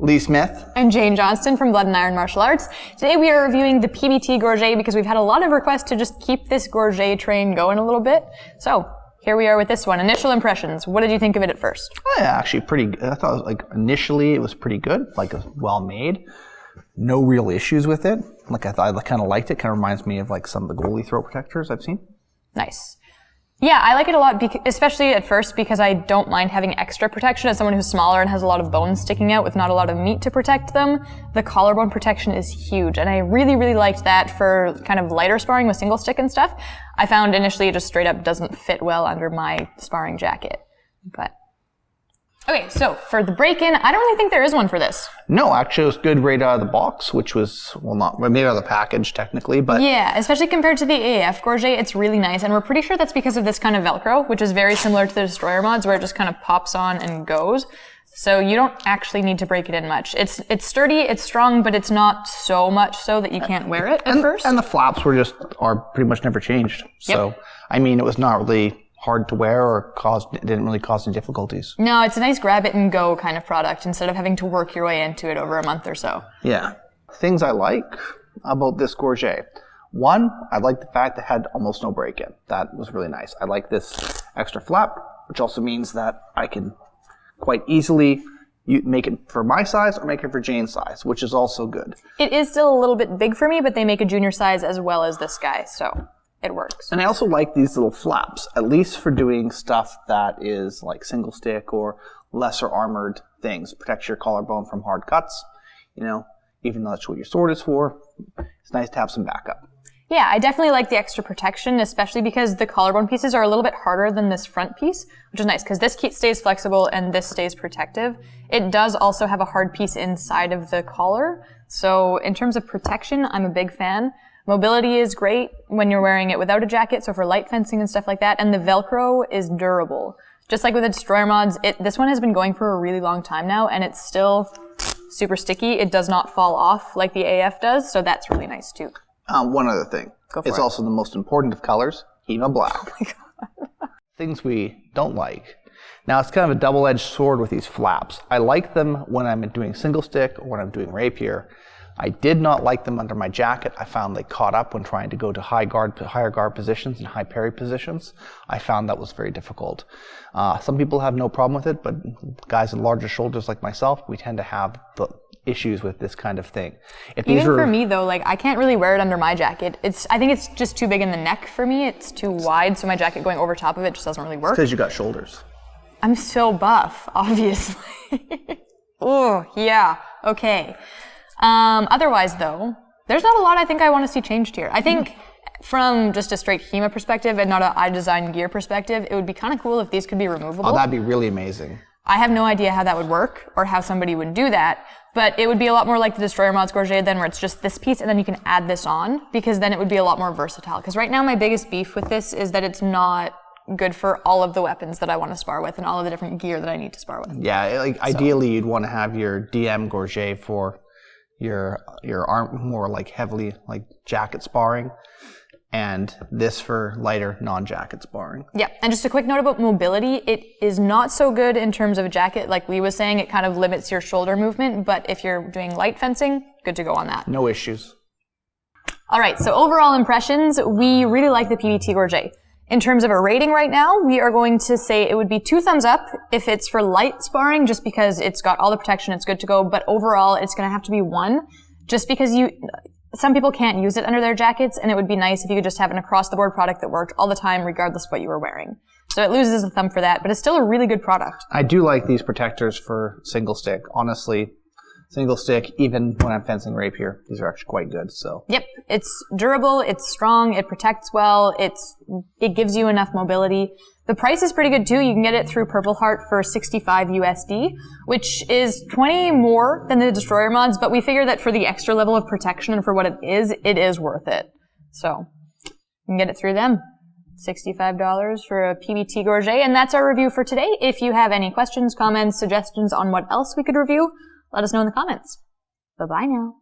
Lee Smith. I'm Jane Johnston from Blood and Iron Martial Arts. Today we are reviewing the PBT Gorget because we've had a lot of requests to just keep this Gorget train going a little bit. So, here we are with this one. Initial impressions. What did you think of it at first? Actually I thought initially it was pretty good, well made. No real issues with it. I thought I kind of liked it. Kind of reminds me of some of the goalie throat protectors I've seen. Nice. Yeah, I like it a lot, especially at first because I don't mind having extra protection. As someone who's smaller and has a lot of bones sticking out with not a lot of meat to protect them, the collarbone protection is huge. And I really, really liked that for kind of lighter sparring with single stick and stuff. I found initially it just straight up doesn't fit well under my sparring jacket. Okay, so for the break-in, I don't really think there is one for this. No, actually it was good right out of the box, which was, maybe out of the package technically, but... Yeah, especially compared to the AF Gorget, it's really nice, and we're pretty sure that's because of this kind of Velcro, which is very similar to the Destroyer mods, where it just kind of pops on and goes. So you don't actually need to break it in much. It's sturdy, it's strong, but it's not so much so that you can't wear it at first. And the flaps are pretty much never changed. So, yep. It was not really hard to wear or didn't really cause any difficulties. No, it's a nice grab it and go kind of product instead of having to work your way into it over a month or so. Yeah. Things I like about this Gorget. One, I like the fact that it had almost no break-in. That was really nice. I like this extra flap, which also means that I can quite easily make it for my size or make it for Jane's size, which is also good. It is still a little bit big for me, but they make a junior size as well as this guy, so it works. And I also like these little flaps, at least for doing stuff that is like single stick or lesser armored things. Protects your collarbone from hard cuts. Even though that's what your sword is for, it's nice to have some backup. Yeah, I definitely like the extra protection, especially because the collarbone pieces are a little bit harder than this front piece, which is nice because this stays flexible and this stays protective. It does also have a hard piece inside of the collar. So in terms of protection, I'm a big fan. Mobility is great when you're wearing it without a jacket, so for light fencing and stuff like that. And the Velcro is durable. Just like with the Destroyer mods, this one has been going for a really long time now, and it's still super sticky. It does not fall off like the AF does, so that's really nice too. One other thing. It's also the most important of colors, HEMA black. Oh my God. Things we don't like. Now, it's kind of a double-edged sword with these flaps. I like them when I'm doing single stick or when I'm doing rapier. I did not like them under my jacket. I found they caught up when trying to go to higher guard positions and high parry positions. I found that was very difficult. Some people have no problem with it, but guys with larger shoulders like myself, we tend to have the issues with this kind of thing. Even for me though, I can't really wear it under my jacket. I think it's just too big in the neck for me. It's too wide, so my jacket going over top of it just doesn't really work. It's because you got shoulders. I'm so buff, obviously. Oh, yeah, okay. Otherwise though, there's not a lot I think I want to see changed here. I think from just a straight HEMA perspective and not an iDesign gear perspective, it would be kind of cool if these could be removable. Oh, that'd be really amazing. I have no idea how that would work or how somebody would do that, but it would be a lot more like the Destroyer mods Gorget then, where it's just this piece and then you can add this on, because then it would be a lot more versatile. Because right now my biggest beef with this is that it's not good for all of the weapons that I want to spar with and all of the different gear that I need to spar with. Yeah, ideally you'd want to have your DM Gorget for your arm, more heavily jacket sparring, and this for lighter non-jacket sparring. Yeah, and just a quick note about mobility. It is not so good in terms of a jacket. Like Lee was saying, it kind of limits your shoulder movement, but if you're doing light fencing, good to go on that. No issues. All right, so overall impressions, we really like the PBT Gorget. In terms of a rating right now, we are going to say it would be 2 thumbs up if it's for light sparring, just because it's got all the protection, it's good to go, but overall it's going to have to be 1, just because some people can't use it under their jackets, and it would be nice if you could just have an across-the-board product that worked all the time, regardless of what you were wearing. So it loses a thumb for that, but it's still a really good product. I do like these protectors for single stick. Honestly, single stick, even when I'm fencing rapier, these are actually quite good. So. Yep, it's durable, it's strong, it protects well, it gives you enough mobility. The price is pretty good too. You can get it through Purple Heart for $65 USD, which is 20 more than the Destroyer mods, but we figure that for the extra level of protection and for what it is worth it. So, you can get it through them. $65 for a PBT Gorget, and that's our review for today. If you have any questions, comments, suggestions on what else we could review, let us know in the comments. Bye-bye now.